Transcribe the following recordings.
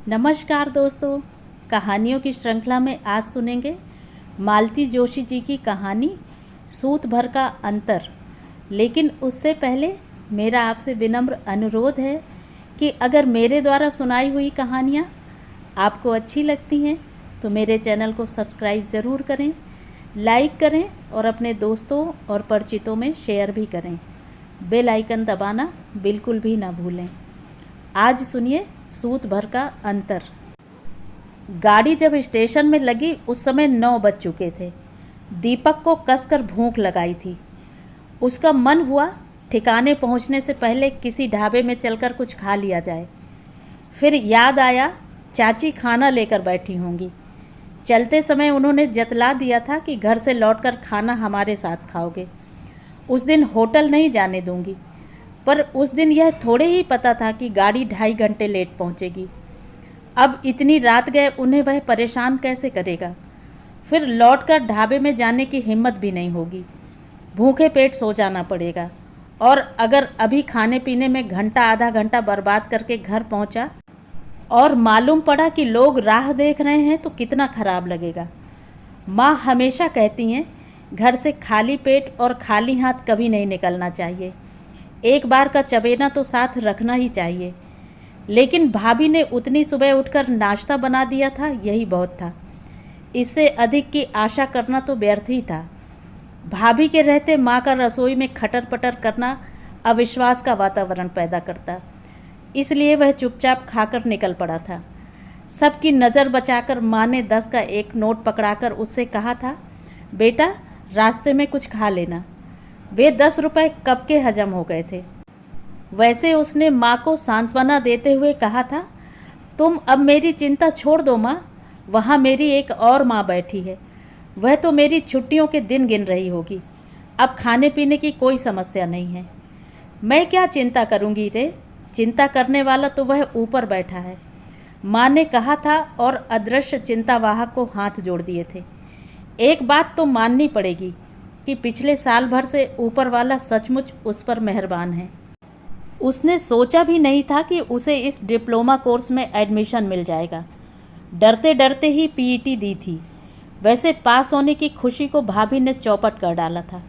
नमस्कार दोस्तों, कहानियों की श्रृंखला में आज सुनेंगे मालती जोशी जी की कहानी सूत भर का अंतर। लेकिन उससे पहले मेरा आपसे विनम्र अनुरोध है कि अगर मेरे द्वारा सुनाई हुई कहानियाँ आपको अच्छी लगती हैं तो मेरे चैनल को सब्सक्राइब ज़रूर करें, लाइक करें और अपने दोस्तों और परिचितों में शेयर भी करें। बेल आइकन दबाना बिल्कुल भी ना भूलें। आज सुनिए सूत भर का अंतर। गाड़ी जब स्टेशन में लगी उस समय 9 बज चुके थे। दीपक को कसकर भूख लगाई थी। उसका मन हुआ ठिकाने पहुंचने से पहले किसी ढाबे में चलकर कुछ खा लिया जाए। फिर याद आया चाची खाना लेकर बैठी होंगी। चलते समय उन्होंने जतला दिया था कि घर से लौटकर खाना हमारे साथ खाओगे। उस दिन होटल नहीं जाने दूंगी। पर उस दिन यह थोड़े ही पता था कि गाड़ी 2.5 घंटे लेट पहुंचेगी। अब इतनी रात गए उन्हें वह परेशान कैसे करेगा। फिर लौटकर ढाबे में जाने की हिम्मत भी नहीं होगी। भूखे पेट सो जाना पड़ेगा। और अगर अभी खाने पीने में घंटा आधा घंटा बर्बाद करके घर पहुंचा और मालूम पड़ा कि लोग राह देख रहे हैं तो कितना खराब लगेगा। माँ हमेशा कहती हैं घर से खाली पेट और खाली हाथ कभी नहीं निकलना चाहिए। एक बार का चबेना तो साथ रखना ही चाहिए। लेकिन भाभी ने उतनी सुबह उठकर नाश्ता बना दिया था, यही बहुत था। इससे अधिक की आशा करना तो व्यर्थ ही था। भाभी के रहते माँ का रसोई में खटर पटर करना अविश्वास का वातावरण पैदा करता। इसलिए वह चुपचाप खाकर निकल पड़ा था। सबकी नज़र बचाकर माँ ने 10 का एक नोट पकड़ाकर उससे कहा था, बेटा रास्ते में कुछ खा लेना। वे 10 रुपए कब के हजम हो गए थे। वैसे उसने माँ को सांत्वना देते हुए कहा था, तुम अब मेरी चिंता छोड़ दो माँ, वहाँ मेरी एक और माँ बैठी है। वह तो मेरी छुट्टियों के दिन गिन रही होगी। अब खाने पीने की कोई समस्या नहीं है। मैं क्या चिंता करूँगी रे, चिंता करने वाला तो वह ऊपर बैठा है, माँ ने कहा था और अदृश्य चिंतावाहक को हाथ जोड़ दिए थे। एक बात तो माननी पड़ेगी कि पिछले साल भर से ऊपर वाला सचमुच उस पर मेहरबान है। उसने सोचा भी नहीं था कि उसे इस डिप्लोमा कोर्स में एडमिशन मिल जाएगा। डरते डरते ही पीईटी दी थी। वैसे पास होने की खुशी को भाभी ने चौपट कर डाला था।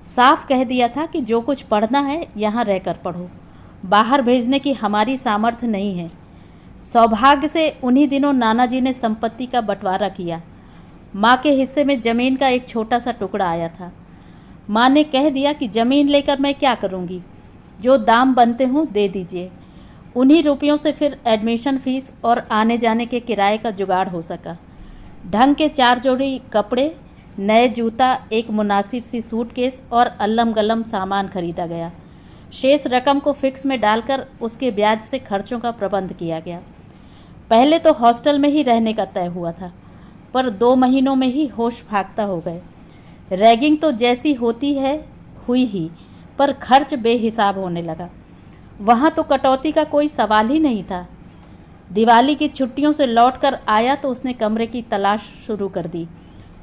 साफ कह दिया था कि जो कुछ पढ़ना है यहाँ रहकर पढ़ो, बाहर भेजने की हमारी सामर्थ्य नहीं है। सौभाग्य से उन्हीं दिनों नाना जी ने संपत्ति का बंटवारा किया। माँ के हिस्से में ज़मीन का एक छोटा सा टुकड़ा आया था। माँ ने कह दिया कि ज़मीन लेकर मैं क्या करूँगी, जो दाम बनते हों दे दीजिए। उन्हीं रुपयों से फिर एडमिशन फ़ीस और आने जाने के किराए का जुगाड़ हो सका। ढंग के 4 जोड़ी कपड़े, नए जूता, एक मुनासिब सी सूटकेस और अल्लम गलम सामान खरीदा गया। शेष रकम को फिक्स में डालकर उसके ब्याज से खर्चों का प्रबंध किया गया। पहले तो हॉस्टल में ही रहने का तय हुआ था, पर 2 महीनों में ही होश फाख्ता हो गए। रैगिंग तो जैसी होती है हुई ही, पर खर्च बेहिसाब होने लगा। वहाँ तो कटौती का कोई सवाल ही नहीं था। दिवाली की छुट्टियों से लौटकर आया तो उसने कमरे की तलाश शुरू कर दी।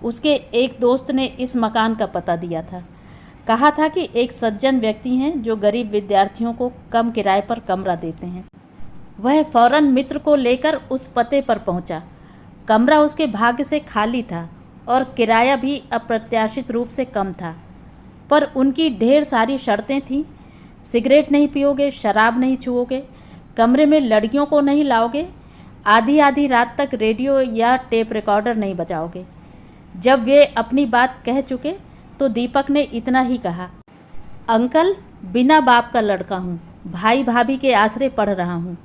उसके एक दोस्त ने इस मकान का पता दिया था। कहा था कि एक सज्जन व्यक्ति हैं जो गरीब विद्यार्थियों को कम किराए पर कमरा देते हैं। वह फौरन मित्र को लेकर उस पते पर पहुंचा। कमरा उसके भाग्य से खाली था और किराया भी अप्रत्याशित रूप से कम था। पर उनकी ढेर सारी शर्तें थीं। सिगरेट नहीं पियोगे, शराब नहीं छुओगे, कमरे में लड़कियों को नहीं लाओगे, आधी आधी रात तक रेडियो या टेप रिकॉर्डर नहीं बजाओगे। जब वे अपनी बात कह चुके तो दीपक ने इतना ही कहा, अंकल बिना बाप का लड़का हूँ, भाई भाभी के आसरे पढ़ रहा हूँ।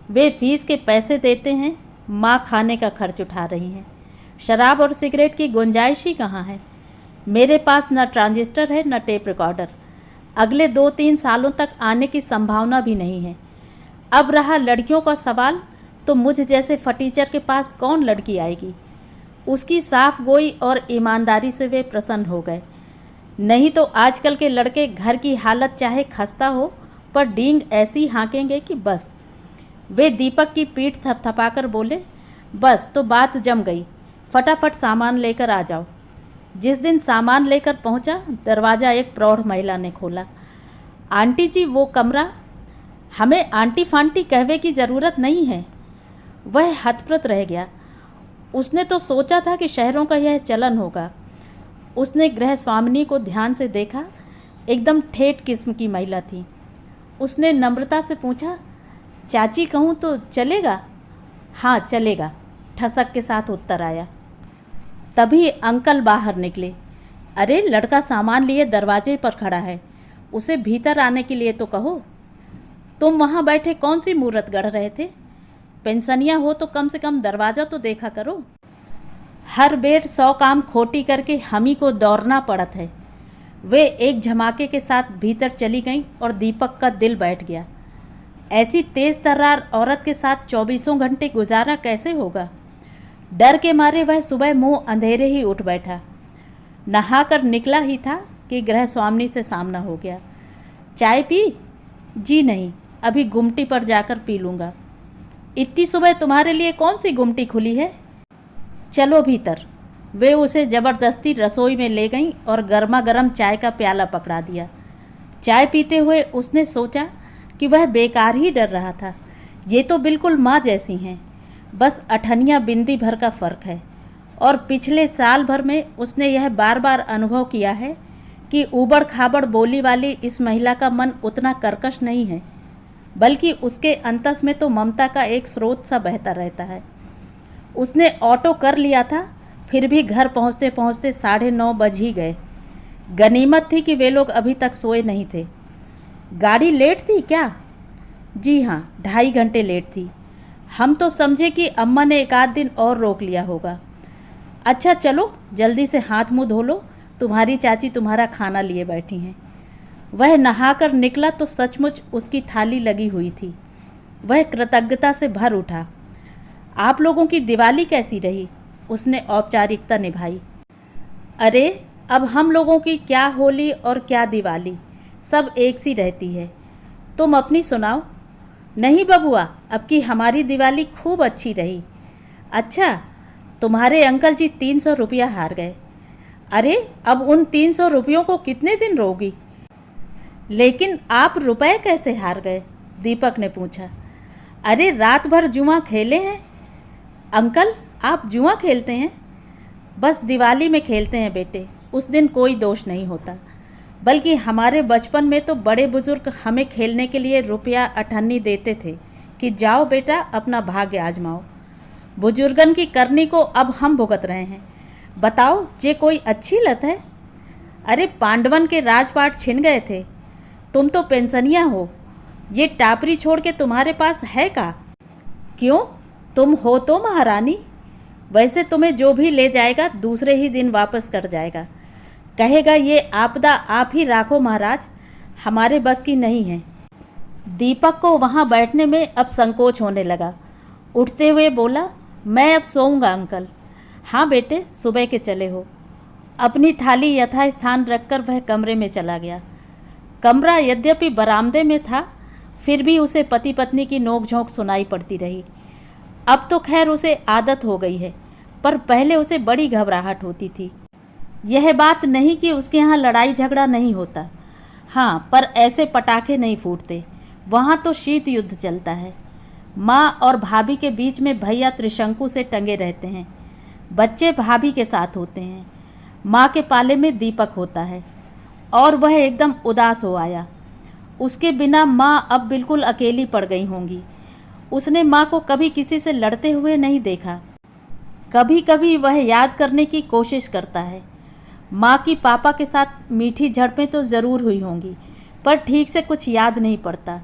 वे फीस के पैसे देते हैं, माँ खाने का खर्च उठा रही हैं। शराब और सिगरेट की गुंजाइश ही कहाँ है। मेरे पास न ट्रांजिस्टर है न टेप रिकॉर्डर। अगले 2-3 सालों तक आने की संभावना भी नहीं है। अब रहा लड़कियों का सवाल, तो मुझ जैसे फटीचर के पास कौन लड़की आएगी। उसकी साफ गोई और ईमानदारी से वे प्रसन्न हो गए। नहीं तो आजकल के लड़के घर की हालत चाहे खस्ता हो पर डींग ऐसी हाँकेंगे कि बस। वे दीपक की पीठ थपथपाकर बोले, बस तो बात जम गई, फटाफट सामान लेकर आ जाओ। जिस दिन सामान लेकर पहुंचा, दरवाज़ा एक प्रौढ़ महिला ने खोला। आंटी जी वो कमरा। हमें आंटी फांटी कहवे की ज़रूरत नहीं है। वह हतप्रत रह गया। उसने तो सोचा था कि शहरों का यह चलन होगा। उसने गृह स्वामिनी को ध्यान से देखा, एकदम ठेठ किस्म की महिला थी। उसने नम्रता से पूछा, चाची कहूँ तो चलेगा? हाँ चलेगा, ठसक के साथ उत्तर आया। तभी अंकल बाहर निकले। अरे लड़का सामान लिए दरवाजे पर खड़ा है, उसे भीतर आने के लिए तो कहो। तुम वहाँ बैठे कौन सी मूरत गढ़ रहे थे? पेंशनिया हो तो कम से कम दरवाज़ा तो देखा करो। हर बेर 100 काम खोटी करके हम ही को दौड़ना पड़त है। वे एक झमाके के साथ भीतर चली गईं और दीपक का दिल बैठ गया। ऐसी तेज़ तर्रार औरत के साथ 24 घंटे गुजारा कैसे होगा? डर के मारे वह सुबह मुंह अंधेरे ही उठ बैठा। नहाकर निकला ही था कि गृह स्वामिनी से सामना हो गया। चाय पी? जी नहीं, अभी गुमटी पर जाकर पी लूँगा। इतनी सुबह तुम्हारे लिए कौन सी गुमटी खुली है? चलो भीतर। वे उसे ज़बरदस्ती रसोई में ले गईं और गर्मा गर्म चाय का प्याला पकड़ा दिया। चाय पीते हुए उसने सोचा कि वह बेकार ही डर रहा था। ये तो बिल्कुल माँ जैसी हैं, बस अठनिया बिंदी भर का फ़र्क है। और पिछले साल भर में उसने यह बार बार अनुभव किया है कि ऊबड़ खाबड़ बोली वाली इस महिला का मन उतना कर्कश नहीं है, बल्कि उसके अंतस में तो ममता का एक स्रोत सा बहता रहता है। उसने ऑटो कर लिया था, फिर भी घर पहुंचते पहुंचते 9:30 बज ही गए। गनीमत थी कि वे लोग अभी तक सोए नहीं थे। गाड़ी लेट थी क्या? जी हाँ, 2.5 घंटे लेट थी। हम तो समझे कि अम्मा ने एक आध दिन और रोक लिया होगा। अच्छा चलो जल्दी से हाथ मुंह धो लो, तुम्हारी चाची तुम्हारा खाना लिए बैठी हैं। वह नहाकर निकला तो सचमुच उसकी थाली लगी हुई थी। वह कृतज्ञता से भर उठा। आप लोगों की दिवाली कैसी रही? उसने औपचारिकता निभाई। अरे अब हम लोगों की क्या होली और क्या दिवाली, सब एक सी रहती है। तुम अपनी सुनाओ। नहीं बबुआ, अब की हमारी दिवाली खूब अच्छी रही। अच्छा, तुम्हारे अंकल जी 300 रुपया हार गए। अरे अब उन 300 रुपयों को कितने दिन रोगी? लेकिन आप रुपए कैसे हार गए? दीपक ने पूछा। अरे रात भर जुआ खेले हैं। अंकल आप जुआ खेलते हैं? बस दिवाली में खेलते हैं बेटे, उस दिन कोई दोष नहीं होता। बल्कि हमारे बचपन में तो बड़े बुजुर्ग हमें खेलने के लिए रुपया 98 देते थे कि जाओ बेटा अपना भाग्य आजमाओ। बुजुर्गन की करनी को अब हम भुगत रहे हैं। बताओ ये कोई अच्छी लत है? अरे पांडवन के राजपाट छिन गए थे, तुम तो पेंशनिया हो। ये टापरी छोड़ के तुम्हारे पास है का? क्यों, तुम हो तो महारानी। वैसे तुम्हें जो भी ले जाएगा दूसरे ही दिन वापस कर जाएगा। कहेगा ये आपदा आप ही राखो महाराज, हमारे बस की नहीं है। दीपक को वहाँ बैठने में अब संकोच होने लगा। उठते हुए बोला, मैं अब सोऊंगा अंकल। हाँ बेटे, सुबह के चले हो। अपनी थाली यथास्थान रखकर वह कमरे में चला गया। कमरा यद्यपि बरामदे में था, फिर भी उसे पति पत्नी की नोकझोंक सुनाई पड़ती रही। अब तो खैर उसे आदत हो गई है, पर पहले उसे बड़ी घबराहट होती थी। यह बात नहीं कि उसके यहाँ लड़ाई झगड़ा नहीं होता, हाँ, पर ऐसे पटाखे नहीं फूटते। वहाँ तो शीत युद्ध चलता है। माँ और भाभी के बीच में भैया त्रिशंकु से टंगे रहते हैं। बच्चे भाभी के साथ होते हैं। माँ के पाले में दीपक होता है और वह एकदम उदास हो आया। उसके बिना माँ अब बिल्कुल अकेली पड़ गई होंगी। उसने माँ को कभी किसी से लड़ते हुए नहीं देखा। कभी कभी वह याद करने की कोशिश करता है। माँ की पापा के साथ मीठी झड़पें तो ज़रूर हुई होंगी, पर ठीक से कुछ याद नहीं पड़ता।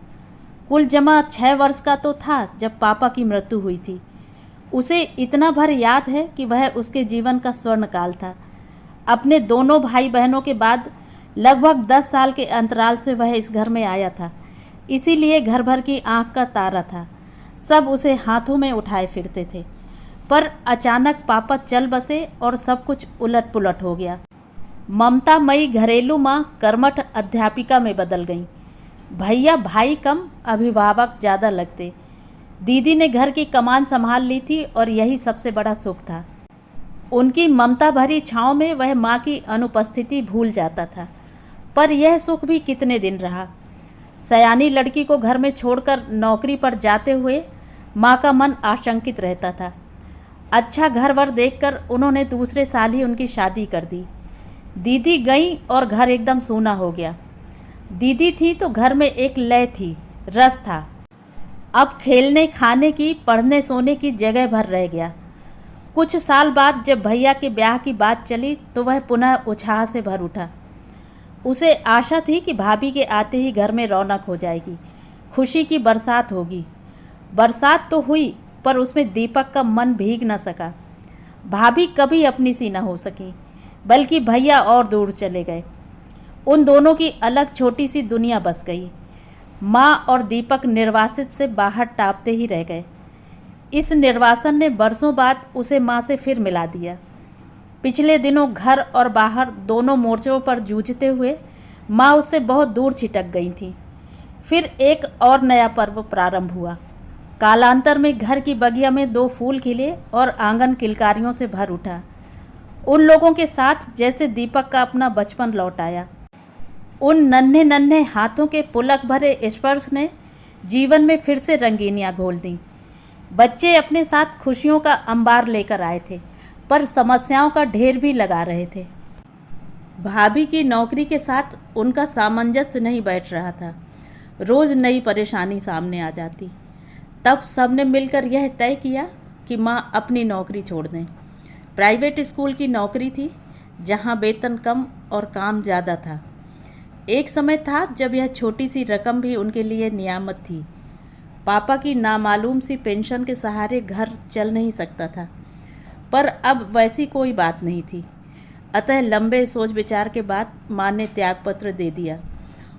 कुल जमा 6 वर्ष का तो था जब पापा की मृत्यु हुई थी। उसे इतना भर याद है कि वह उसके जीवन का स्वर्णकाल था। अपने दोनों भाई बहनों के बाद लगभग 10 साल के अंतराल से वह इस घर में आया था, इसीलिए घर भर की आँख का तारा था। सब उसे हाथों में उठाए फिरते थे, पर अचानक पापा चल बसे और सब कुछ उलट पुलट हो गया। ममता मई घरेलू माँ कर्मठ अध्यापिका में बदल गई। भैया भाई कम, अभिभावक ज़्यादा लगते। दीदी ने घर की कमान संभाल ली थी और यही सबसे बड़ा सुख था। उनकी ममता भरी छाँव में वह माँ की अनुपस्थिति भूल जाता था, पर यह सुख भी कितने दिन रहा। सयानी लड़की को घर में छोड़कर नौकरी पर जाते हुए माँ का मन आशंकित रहता था। अच्छा घर वर देखकर उन्होंने दूसरे साल ही उनकी शादी कर दी। दीदी गई और घर एकदम सूना हो गया। दीदी थी तो घर में एक लय थी, रस था। अब खेलने खाने की, पढ़ने सोने की जगह भर रह गया। कुछ साल बाद जब भैया के ब्याह की बात चली तो वह पुनः उत्साह से भर उठा। उसे आशा थी कि भाभी के आते ही घर में रौनक हो जाएगी, खुशी की बरसात होगी। बरसात तो हुई पर उसमें दीपक का मन भीग न सका। भाभी कभी अपनी सी न हो सकी, बल्कि भैया और दूर चले गए। उन दोनों की अलग छोटी सी दुनिया बस गई। माँ और दीपक निर्वासित से बाहर टापते ही रह गए। इस निर्वासन ने बरसों बाद उसे माँ से फिर मिला दिया। पिछले दिनों घर और बाहर दोनों मोर्चों पर जूझते हुए माँ उससे बहुत दूर छिटक गई थी। फिर एक और नया पर्व प्रारंभ हुआ। कालांतर में घर की बगिया में 2 फूल खिले और आंगन किलकारियों से भर उठा। उन लोगों के साथ जैसे दीपक का अपना बचपन लौट आया। उन नन्हे नन्हे हाथों के पुलक भरे स्पर्श ने जीवन में फिर से रंगीनियाँ घोल दी। बच्चे अपने साथ खुशियों का अंबार लेकर आए थे, पर समस्याओं का ढेर भी लगा रहे थे। भाभी की नौकरी के साथ उनका सामंजस्य नहीं बैठ रहा था। रोज़ नई परेशानी सामने आ जाती। तब सबने मिलकर यह तय किया कि माँ अपनी नौकरी छोड़ दें। प्राइवेट स्कूल की नौकरी थी, जहाँ वेतन कम और काम ज़्यादा था। एक समय था जब यह छोटी सी रकम भी उनके लिए नियामत थी। पापा की नामालूम सी पेंशन के सहारे घर चल नहीं सकता था, पर अब वैसी कोई बात नहीं थी। अतः लंबे सोच विचार के बाद माँ ने त्यागपत्र दे दिया,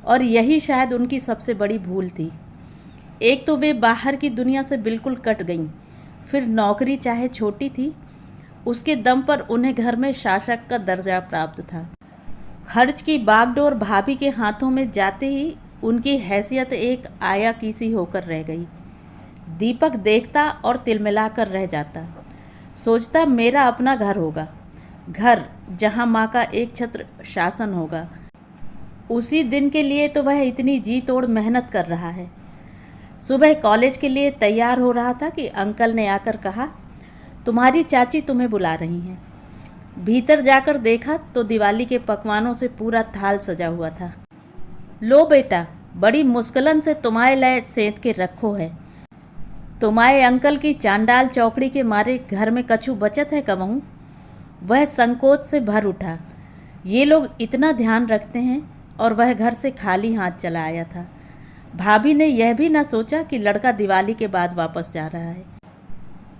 और यही शायद उनकी सबसे बड़ी भूल थी। एक तो वे बाहर की दुनिया से बिल्कुल कट गईं, फिर नौकरी चाहे छोटी थी, उसके दम पर उन्हें घर में शासक का दर्जा प्राप्त था। खर्च की बागडोर भाभी के हाथों में जाते ही उनकी हैसियत एक आया की सी होकर रह गई। दीपक देखता और तिलमिला कर रह जाता, सोचता मेरा अपना घर होगा, घर जहाँ माँ का एक छत्र शासन होगा। उसी दिन के लिए तो वह इतनी जी तोड़ मेहनत कर रहा है। सुबह कॉलेज के लिए तैयार हो रहा था कि अंकल ने आकर कहा, तुम्हारी चाची तुम्हें बुला रही हैं। भीतर जाकर देखा तो दिवाली के पकवानों से पूरा थाल सजा हुआ था। लो बेटा, बड़ी मुश्किलन से तुम्हारे लिए सेंध के रखो है। तुम्हारे अंकल की चांडाल चौकड़ी के मारे घर में कछु बचत है कबहू। वह संकोच से भर उठा। ये लोग इतना ध्यान रखते हैं, और वह घर से खाली हाथ चला आया था। भाभी ने यह भी ना सोचा कि लड़का दिवाली के बाद वापस जा रहा है।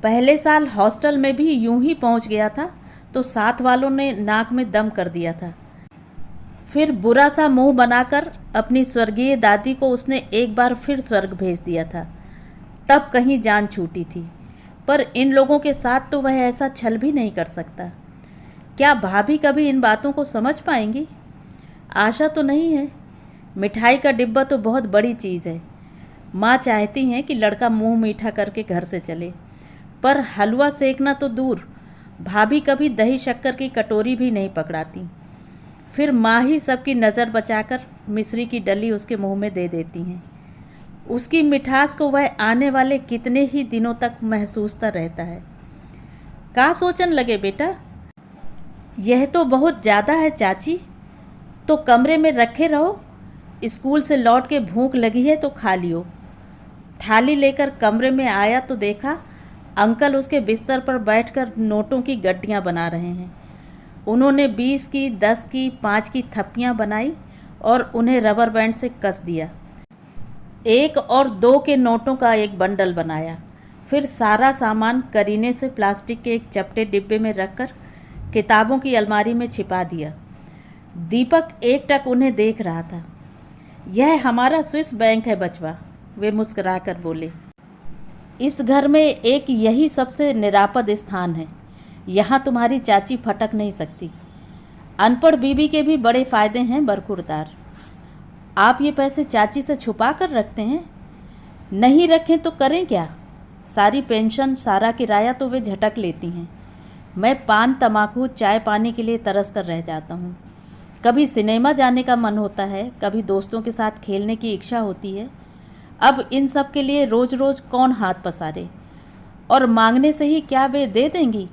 पहले साल हॉस्टल में भी यूं ही पहुंच गया था तो साथ वालों ने नाक में दम कर दिया था। फिर बुरा सा मुंह बनाकर अपनी स्वर्गीय दादी को उसने एक बार फिर स्वर्ग भेज दिया था। तब कहीं जान छूटी थी, पर इन लोगों के साथ तो वह ऐसा छल भी नहीं कर सकता। क्या भाभी कभी इन बातों को समझ पाएंगी? आशा तो नहीं है। मिठाई का डिब्बा तो बहुत बड़ी चीज़ है। माँ चाहती हैं कि लड़का मुंह मीठा करके घर से चले, पर हलवा सेकना तो दूर, भाभी कभी दही शक्कर की कटोरी भी नहीं पकड़ाती। फिर माँ ही सबकी नज़र बचाकर मिश्री की डली उसके मुंह में दे देती हैं। उसकी मिठास को वह आने वाले कितने ही दिनों तक महसूसता रहता है। का सोचन लगे बेटा, यह तो बहुत ज़्यादा है चाची। तो कमरे में रखे रहो, स्कूल से लौट के भूख लगी है तो खा लियो। थाली लेकर कमरे में आया तो देखा अंकल उसके बिस्तर पर बैठकर नोटों की गड्डियाँ बना रहे हैं। उन्होंने 20 की, 10 की, 5 की थप्पियाँ बनाई और उन्हें रबर बैंड से कस दिया। 1 और 2 के नोटों का एक बंडल बनाया। फिर सारा सामान करीने से प्लास्टिक के एक चपटे डिब्बे में रखकर किताबों की अलमारी में छिपा दिया। दीपक एकटक उन्हें देख रहा था। यह हमारा स्विस बैंक है बचवा, वे मुस्कुराकर बोले। इस घर में एक यही सबसे निरापद स्थान है। यहाँ तुम्हारी चाची फटक नहीं सकती। अनपढ़ बीबी के भी बड़े फ़ायदे हैं बरखुरदार। आप ये पैसे चाची से छुपा कर रखते हैं? नहीं रखें तो करें क्या? सारी पेंशन, सारा किराया तो वे झटक लेती हैं। मैं पान, तमाकू, चाय पानी के लिए तरस कर रह जाता हूँ। कभी सिनेमा जाने का मन होता है, कभी दोस्तों के साथ खेलने की इच्छा होती है। अब इन सब के लिए रोज़ रोज़ कौन हाथ पसारे, और मांगने से ही क्या वे दे देंगी।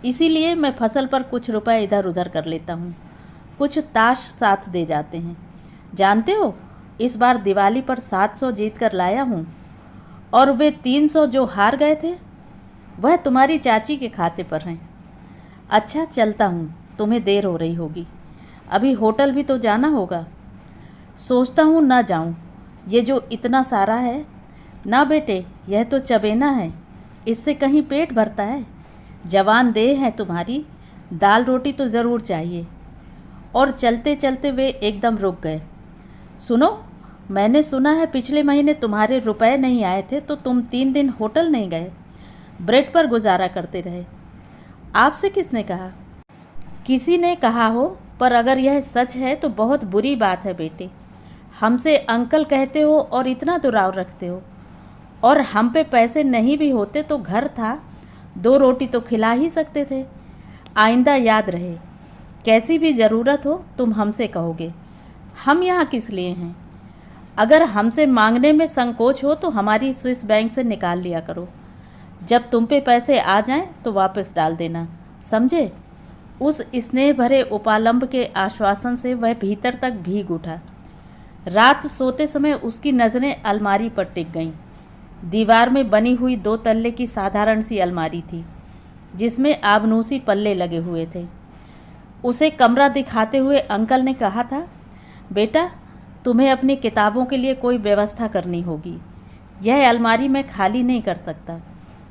इसीलिए मैं फसल पर कुछ रुपए इधर उधर कर लेता हूँ, कुछ ताश साथ दे जाते हैं। जानते हो, इस बार दिवाली पर 700 जीत कर लाया हूँ, और वे 300 जो हार गए थे वह तुम्हारी चाची के खाते पर हैं। अच्छा चलता हूँ, तुम्हें देर हो रही होगी, अभी होटल भी तो जाना होगा। सोचता हूँ ना जाऊँ, ये जो इतना सारा है। ना बेटे, यह तो चबेना है, इससे कहीं पेट भरता है। जवान देह है तुम्हारी, दाल रोटी तो ज़रूर चाहिए। और चलते चलते वे एकदम रुक गए। सुनो, मैंने सुना है पिछले महीने तुम्हारे रुपए नहीं आए थे तो तुम 3 दिन होटल नहीं गए, ब्रेड पर गुजारा करते रहे। आपसे किसने कहा? किसी ने कहा हो, पर अगर यह सच है तो बहुत बुरी बात है बेटे। हमसे अंकल कहते हो और इतना दुराव रखते हो, और हम पे पैसे नहीं भी होते तो घर था, 2 रोटी तो खिला ही सकते थे। आइंदा याद रहे, कैसी भी ज़रूरत हो तुम हमसे कहोगे। हम यहाँ किस लिए हैं? अगर हमसे मांगने में संकोच हो तो हमारी स्विस बैंक से निकाल लिया करो। जब तुम पे पैसे आ जाएं तो वापस डाल देना, समझे? उस स्नेह भरे उपालंब के आश्वासन से वह भीतर तक भीग उठा। रात सोते समय उसकी नज़रें अलमारी पर टिक गईं। दीवार में बनी हुई 2 तल्ले की साधारण सी अलमारी थी, जिसमें आबनूसी पल्ले लगे हुए थे। उसे कमरा दिखाते हुए अंकल ने कहा था, बेटा तुम्हें अपनी किताबों के लिए कोई व्यवस्था करनी होगी। यह अलमारी मैं खाली नहीं कर सकता,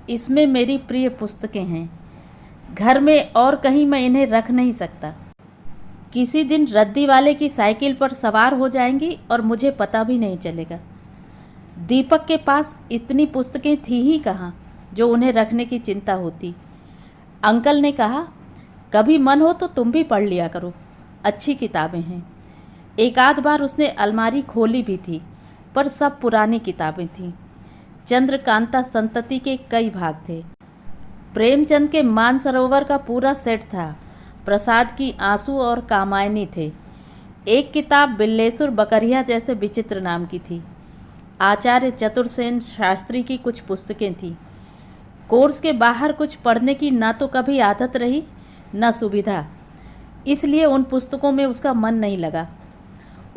इसमें मेरी प्रिय पुस्तकें हैं। घर में और कहीं मैं इन्हें रख नहीं सकता। किसी दिन रद्दी वाले की साइकिल पर सवार हो जाएंगी और मुझे पता भी नहीं चलेगा। दीपक के पास इतनी पुस्तकें थी ही कहाँ जो उन्हें रखने की चिंता होती। अंकल ने कहा, कभी मन हो तो तुम भी पढ़ लिया करो, अच्छी किताबें हैं। एक आध बार उसने अलमारी खोली भी थी, पर सब पुरानी किताबें थीं। चंद्रकांता संतति के कई भाग थे। प्रेमचंद के मानसरोवर का पूरा सेट था। प्रसाद की आंसू और कामायनी थे। एक किताब बिल्लेसुर बकरिया जैसे विचित्र नाम की थी। आचार्य चतुर्सेन शास्त्री की कुछ पुस्तकें थीं। कोर्स के बाहर कुछ पढ़ने की ना तो कभी आदत रही न सुविधा, इसलिए उन पुस्तकों में उसका मन नहीं लगा।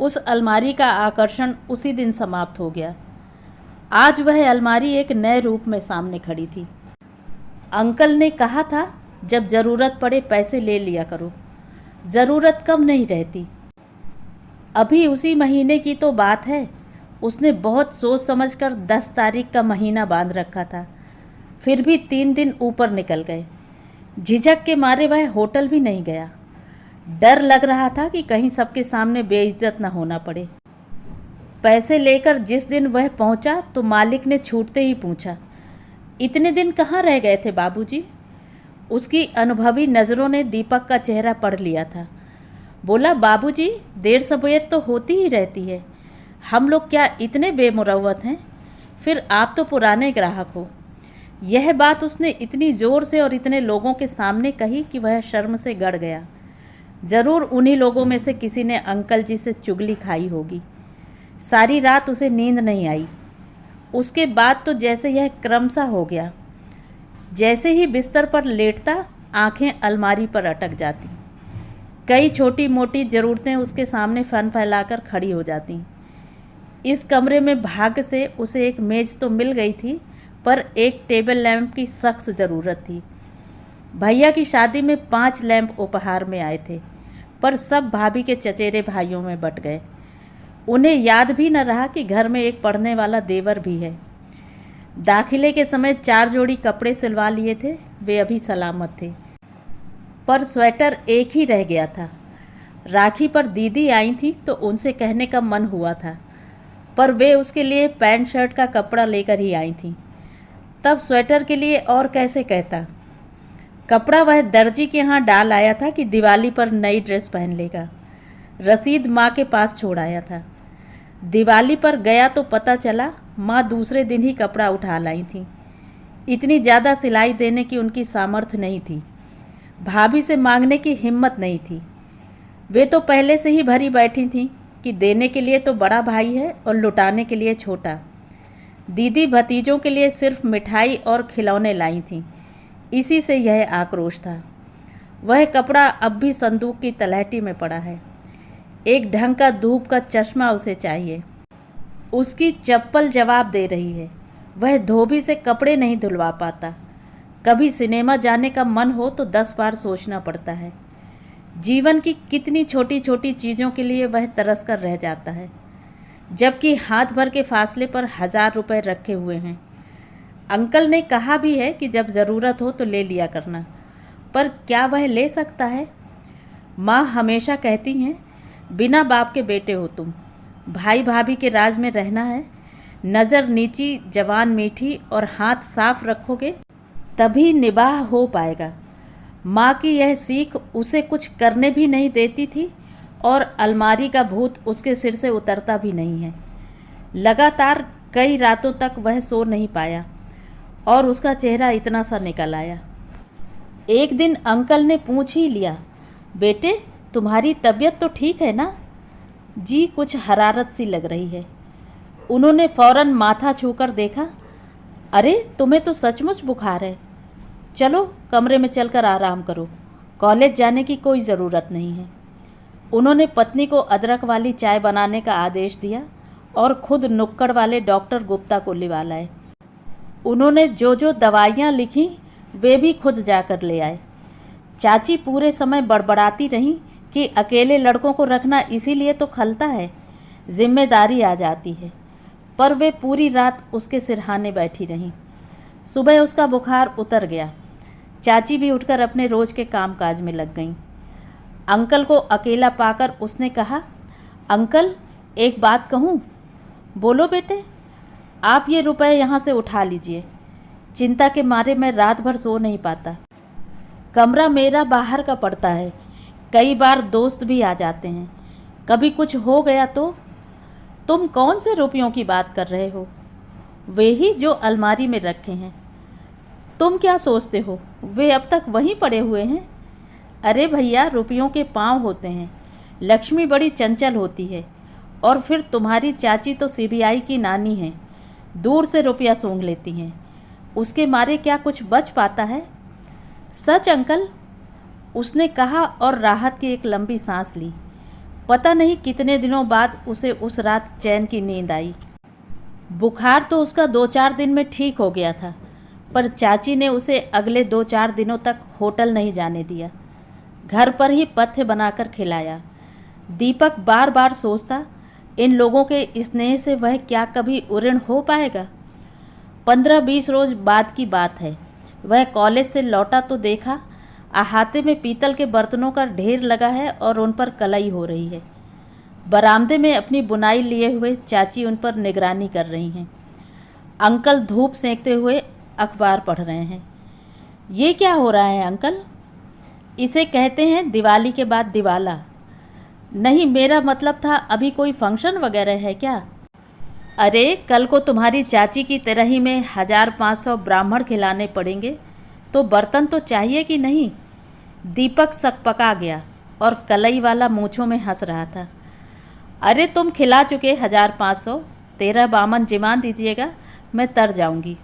उस अलमारी का आकर्षण उसी दिन समाप्त हो गया। आज वह अलमारी एक नए रूप में सामने खड़ी थी। अंकल ने कहा था, जब ज़रूरत पड़े पैसे ले लिया करो। ज़रूरत कम नहीं रहती। अभी उसी महीने की तो बात है, उसने बहुत सोच समझकर 10 तारीख का महीना बांध रखा था, फिर भी 3 दिन ऊपर निकल गए। झिझक के मारे वह होटल भी नहीं गया। डर लग रहा था कि कहीं सबके सामने बेइज्जत न होना पड़े। पैसे लेकर जिस दिन वह पहुंचा तो मालिक ने छूटते ही पूछा, इतने दिन कहाँ रह गए थे बाबूजी? उसकी अनुभवी नज़रों ने दीपक का चेहरा पढ़ लिया था। बोला, बाबूजी देर सबेर तो होती ही रहती है, हम लोग क्या इतने बेमुरव्वत हैं? फिर आप तो पुराने ग्राहक हो। यह बात उसने इतनी ज़ोर से और इतने लोगों के सामने कही कि वह शर्म से गड़ गया। ज़रूर उन्हीं लोगों में से किसी ने अंकल जी से चुगली खाई होगी। सारी रात उसे नींद नहीं आई। उसके बाद तो जैसे यह क्रमशः हो गया। जैसे ही बिस्तर पर लेटता, आंखें अलमारी पर अटक जाती। कई छोटी मोटी ज़रूरतें उसके सामने फन फैलाकर खड़ी हो जाती। इस कमरे में भाग्य से उसे एक मेज़ तो मिल गई थी, पर एक टेबल लैंप की सख्त ज़रूरत थी। भैया की शादी में 5 लैंप उपहार में आए थे, पर सब भाभी के चचेरे भाइयों में बट गए। उन्हें याद भी न रहा कि घर में एक पढ़ने वाला देवर भी है। दाखिले के समय 4 जोड़ी कपड़े सिलवा लिए थे, वे अभी सलामत थे, पर स्वेटर एक ही रह गया था। राखी पर दीदी आई थी तो उनसे कहने का मन हुआ था, पर वे उसके लिए पैंट शर्ट का कपड़ा लेकर ही आई थी। तब स्वेटर के लिए और कैसे कहता। कपड़ा वह दर्जी के यहाँ डाल आया था कि दिवाली पर नई ड्रेस पहन लेगा। रसीद माँ के पास छोड़ आया था। दिवाली पर गया तो पता चला माँ दूसरे दिन ही कपड़ा उठा लाई थी। इतनी ज़्यादा सिलाई देने की उनकी सामर्थ्य नहीं थी। भाभी से मांगने की हिम्मत नहीं थी। वे तो पहले से ही भरी बैठी थीं कि देने के लिए तो बड़ा भाई है और लुटाने के लिए छोटा। दीदी भतीजों के लिए सिर्फ मिठाई और खिलौने लाई थीं, इसी से यह आक्रोश था। वह कपड़ा अब भी संदूक की तलहटी में पड़ा है। एक ढंग का धूप का चश्मा उसे चाहिए। उसकी चप्पल जवाब दे रही है। वह धोबी से कपड़े नहीं धुलवा पाता। कभी सिनेमा जाने का मन हो तो 10 बार सोचना पड़ता है। जीवन की कितनी छोटी छोटी चीज़ों के लिए वह तरस कर रह जाता है, जबकि हाथ भर के फासले पर 1000 रुपये रखे हुए हैं। अंकल ने कहा भी है कि जब ज़रूरत हो तो ले लिया करना, पर क्या वह ले सकता है? माँ हमेशा कहती हैं, बिना बाप के बेटे हो तुम, भाई भाभी के राज में रहना है। नज़र नीची, जवान मीठी और हाथ साफ रखोगे तभी निबाह हो पाएगा। माँ की यह सीख उसे कुछ करने भी नहीं देती थी और अलमारी का भूत उसके सिर से उतरता भी नहीं है। लगातार कई रातों तक वह सो नहीं पाया और उसका चेहरा इतना सा निकल आया। एक दिन अंकल ने पूछ ही लिया, बेटे तुम्हारी तबीयत तो ठीक है ना? जी कुछ हरारत सी लग रही है। उन्होंने फौरन माथा छूकर देखा। अरे तुम्हें तो सचमुच बुखार है। चलो कमरे में चलकर आराम करो, कॉलेज जाने की कोई ज़रूरत नहीं है। उन्होंने पत्नी को अदरक वाली चाय बनाने का आदेश दिया और खुद नुक्कड़ वाले डॉक्टर गुप्ता को लिवा लाए। उन्होंने जो जो दवाइयाँ लिखीं वे भी खुद जाकर ले आए। चाची पूरे समय बड़बड़ाती रहीं कि अकेले लड़कों को रखना इसीलिए तो खलता है, जिम्मेदारी आ जाती है, पर वे पूरी रात उसके सिरहाने बैठी रहीं। सुबह उसका बुखार उतर गया। चाची भी उठकर अपने रोज़ के कामकाज में लग गईं। अंकल को अकेला पाकर उसने कहा, अंकल एक बात कहूँ? बोलो बेटे। आप ये रुपए यहाँ से उठा लीजिए। चिंता के मारे मैं रात भर सो नहीं पाता। कमरा मेरा बाहर का पड़ता है, कई बार दोस्त भी आ जाते हैं। कभी कुछ हो गया तो? तुम कौन से रुपयों की बात कर रहे हो? वे ही जो अलमारी में रखे हैं। तुम क्या सोचते हो वे अब तक वहीं पड़े हुए हैं? अरे भैया, रुपयों के पाँव होते हैं। लक्ष्मी बड़ी चंचल होती है, और फिर तुम्हारी चाची तो सीबीआई की नानी है, दूर से रुपया सूंघ लेती हैं। उसके मारे क्या कुछ बच पाता है? सच अंकल, उसने कहा और राहत की एक लंबी सांस ली। पता नहीं कितने दिनों बाद उसे उस रात चैन की नींद आई। बुखार तो उसका 2-4 दिन में ठीक हो गया था, पर चाची ने उसे अगले 2-4 दिनों तक होटल नहीं जाने दिया। घर पर ही पथ्य बनाकर खिलाया। दीपक बार बार सोचता, इन लोगों के स्नेह से वह क्या कभी उऋण हो पाएगा? 15-20 रोज बाद की बात है। वह कॉलेज से लौटा तो देखा अहाते में पीतल के बर्तनों का ढेर लगा है और उन पर कलई हो रही है। बरामदे में अपनी बुनाई लिए हुए चाची उन पर निगरानी कर रही हैं। अंकल धूप सेंकते हुए अखबार पढ़ रहे हैं। ये क्या हो रहा है अंकल? इसे कहते हैं दिवाली के बाद दिवाला। नहीं, मेरा मतलब था अभी कोई फंक्शन वगैरह है क्या? अरे कल को तुम्हारी चाची की तरह ही में 1500 ब्राह्मण खिलाने पड़ेंगे, तो बर्तन तो चाहिए कि नहीं? दीपक सकपका गया और कलई वाला मूँछों में हंस रहा था। अरे तुम खिला चुके 1500, 13 बामन जिमान दीजिएगा, मैं तर जाऊंगी।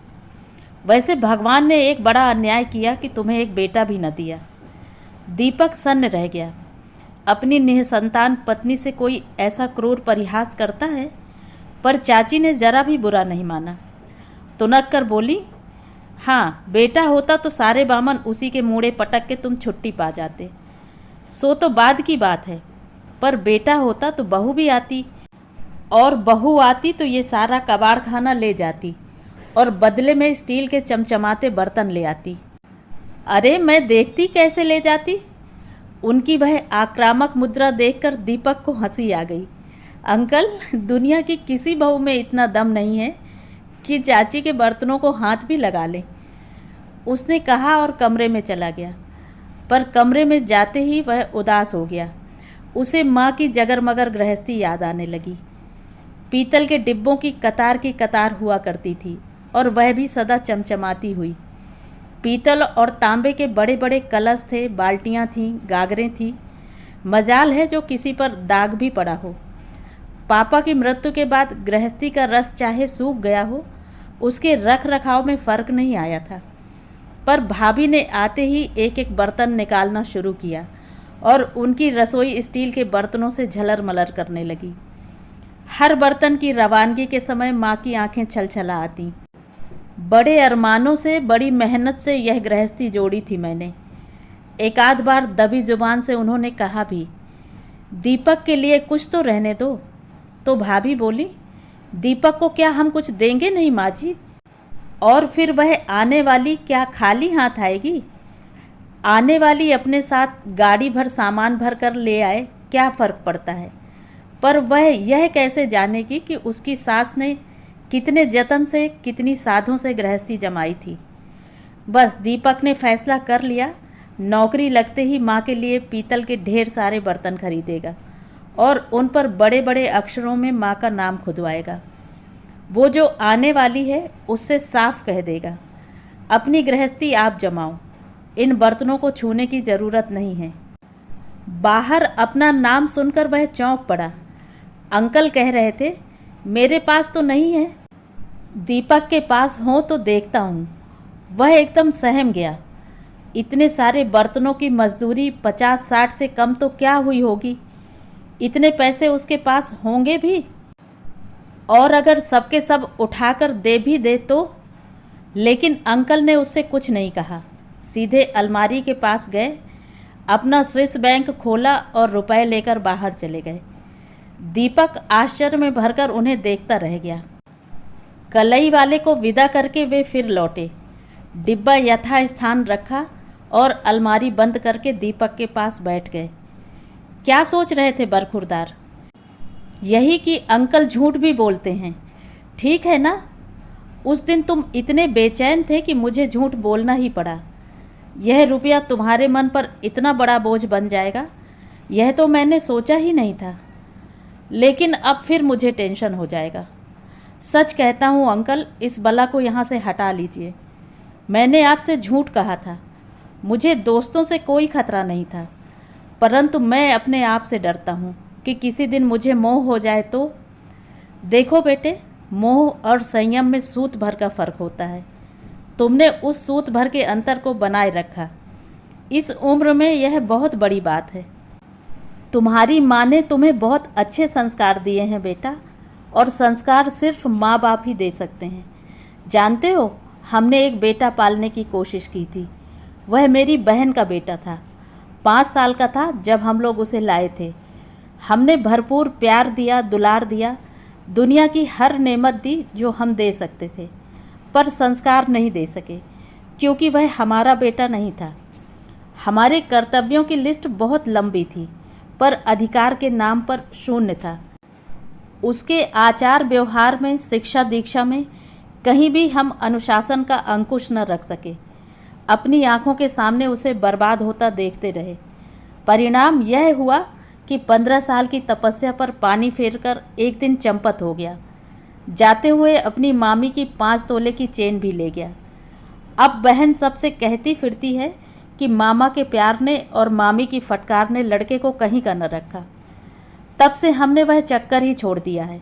वैसे भगवान ने एक बड़ा अन्याय किया कि तुम्हें एक बेटा भी न दिया। दीपक सन्न रह गया। अपनी निःसंतान पत्नी से कोई ऐसा क्रूर परिहास करता है? पर चाची ने ज़रा भी बुरा नहीं माना। तुनक कर बोली, हाँ बेटा होता तो सारे बामन उसी के मूड़े पटक के तुम छुट्टी पा जाते। सो तो बाद की बात है, पर बेटा होता तो बहू भी आती, और बहू आती तो ये सारा कबाड़ खाना ले जाती और बदले में स्टील के चमचमाते बर्तन ले आती। अरे मैं देखती कैसे ले जाती। उनकी वह आक्रामक मुद्रा देखकर दीपक को हंसी आ गई। अंकल, दुनिया की किसी बहू में इतना दम नहीं है कि चाची के बर्तनों को हाथ भी लगा ले, उसने कहा और कमरे में चला गया। पर कमरे में जाते ही वह उदास हो गया। उसे माँ की जगरमगर गृहस्थी याद आने लगी। पीतल के डिब्बों की कतार हुआ करती थी और वह भी सदा चमचमाती हुई। पीतल और तांबे के बड़े बड़े कलश थे, बाल्टियाँ थीं, गागरें थीं। मजाल है जो किसी पर दाग भी पड़ा हो। पापा की मृत्यु के बाद गृहस्थी का रस चाहे सूख गया हो, उसके रख रखाव में फ़र्क नहीं आया था। पर भाभी ने आते ही एक एक बर्तन निकालना शुरू किया और उनकी रसोई स्टील के बर्तनों से झलर मलर करने लगी। हर बर्तन की रवानगी के समय माँ की आंखें छलछला आती। बड़े अरमानों से, बड़ी मेहनत से यह गृहस्थी जोड़ी थी मैंने। एक आध बार दबी जुबान से उन्होंने कहा भी, दीपक के लिए कुछ तो रहने दो। तो भाभी बोली, दीपक को क्या हम कुछ देंगे नहीं माँ जी? और फिर वह आने वाली क्या खाली हाथ आएगी? आने वाली अपने साथ गाड़ी भर सामान भर कर ले आए, क्या फ़र्क पड़ता है? पर वह यह कैसे जानेगी कि उसकी सास ने कितने जतन से, कितनी साधों से गृहस्थी जमाई थी। बस दीपक ने फैसला कर लिया, नौकरी लगते ही माँ के लिए पीतल के ढेर सारे बर्तन खरीदेगा और उन पर बड़े बड़े अक्षरों में माँ का नाम खुदवाएगा। वो जो आने वाली है उससे साफ कह देगा, अपनी गृहस्थी आप जमाओ, इन बर्तनों को छूने की ज़रूरत नहीं है। बाहर अपना नाम सुनकर वह चौंक पड़ा। अंकल कह रहे थे, मेरे पास तो नहीं है। दीपक के पास हो तो देखता हूँ। वह एकदम सहम गया। इतने सारे बर्तनों की मजदूरी 50-60 से कम तो क्या हुई होगी? इतने पैसे उसके पास होंगे भी? और अगर सबके सब उठाकर दे भी दे तो? लेकिन अंकल ने उससे कुछ नहीं कहा। सीधे अलमारी के पास गए, अपना स्विस बैंक खोला और रुपए लेकर बाहर चले गए। दीपक आश्चर्य में भरकर उन्हें देखता रह गया। कलई वाले को विदा करके वे फिर लौटे। डिब्बा यथा स्थान रखा और अलमारी बंद करके दीपक के पास बैठ गए। क्या सोच रहे थे बरखुरदार? यही कि अंकल झूठ भी बोलते हैं, ठीक है ना? उस दिन तुम इतने बेचैन थे कि मुझे झूठ बोलना ही पड़ा। यह रुपया तुम्हारे मन पर इतना बड़ा बोझ बन जाएगा, यह तो मैंने सोचा ही नहीं था। लेकिन अब फिर मुझे टेंशन हो जाएगा। सच कहता हूँ अंकल, इस बला को यहाँ से हटा लीजिए। मैंने आपसे झूठ कहा था। मुझे दोस्तों से कोई खतरा नहीं था, परंतु मैं अपने आप से डरता हूँ कि किसी दिन मुझे मोह हो जाए तो। देखो बेटे, मोह और संयम में सूत भर का फ़र्क होता है। तुमने उस सूत भर के अंतर को बनाए रखा। इस उम्र में यह बहुत बड़ी बात है। तुम्हारी माँ ने तुम्हें बहुत अच्छे संस्कार दिए हैं बेटा, और संस्कार सिर्फ माँ बाप ही दे सकते हैं। जानते हो, हमने एक बेटा पालने की कोशिश की थी। वह मेरी बहन का बेटा था। 5 साल का था जब हम लोग उसे लाए थे। हमने भरपूर प्यार दिया, दुलार दिया, दुनिया की हर नेमत दी जो हम दे सकते थे, पर संस्कार नहीं दे सके, क्योंकि वह हमारा बेटा नहीं था। हमारे कर्तव्यों की लिस्ट बहुत लंबी थी, पर अधिकार के नाम पर शून्य था। उसके आचार व्यवहार में, शिक्षा दीक्षा में कहीं भी हम अनुशासन का अंकुश न रख सके। अपनी आंखों के सामने उसे बर्बाद होता देखते रहे। परिणाम यह हुआ कि 15 साल की तपस्या पर पानी फेरकर एक दिन चंपत हो गया। जाते हुए अपनी मामी की 5 तोले की चेन भी ले गया। अब बहन सबसे कहती फिरती है कि मामा के प्यार ने और मामी की फटकार ने लड़के को कहीं का न रखा। तब से हमने वह चक्कर ही छोड़ दिया है।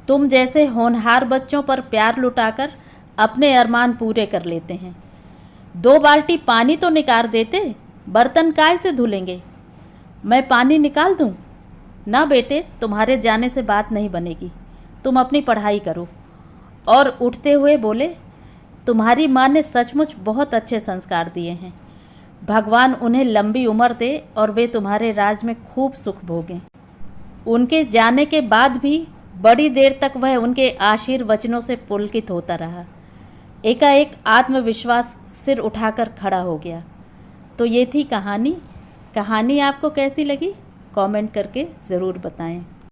तुम जैसे होनहार बच्चों पर प्यार लुटाकर अपने अरमान पूरे कर लेते हैं। 2 बाल्टी पानी तो निकाल देते, बर्तन काय से धुलेंगे? मैं पानी निकाल दूं? ना बेटे, तुम्हारे जाने से बात नहीं बनेगी। तुम अपनी पढ़ाई करो। और उठते हुए बोले, तुम्हारी माँ ने सचमुच बहुत अच्छे संस्कार दिए हैं। भगवान उन्हें लंबी उम्र दे और वे तुम्हारे राज में खूब सुख भोगें। उनके जाने के बाद भी बड़ी देर तक वह उनके आशीर्वचनों से पुलकित होता रहा। एकाएक आत्मविश्वास सिर उठाकर खड़ा हो गया। तो ये थी कहानी। कहानी आपको कैसी लगी? कमेंट करके ज़रूर बताएं।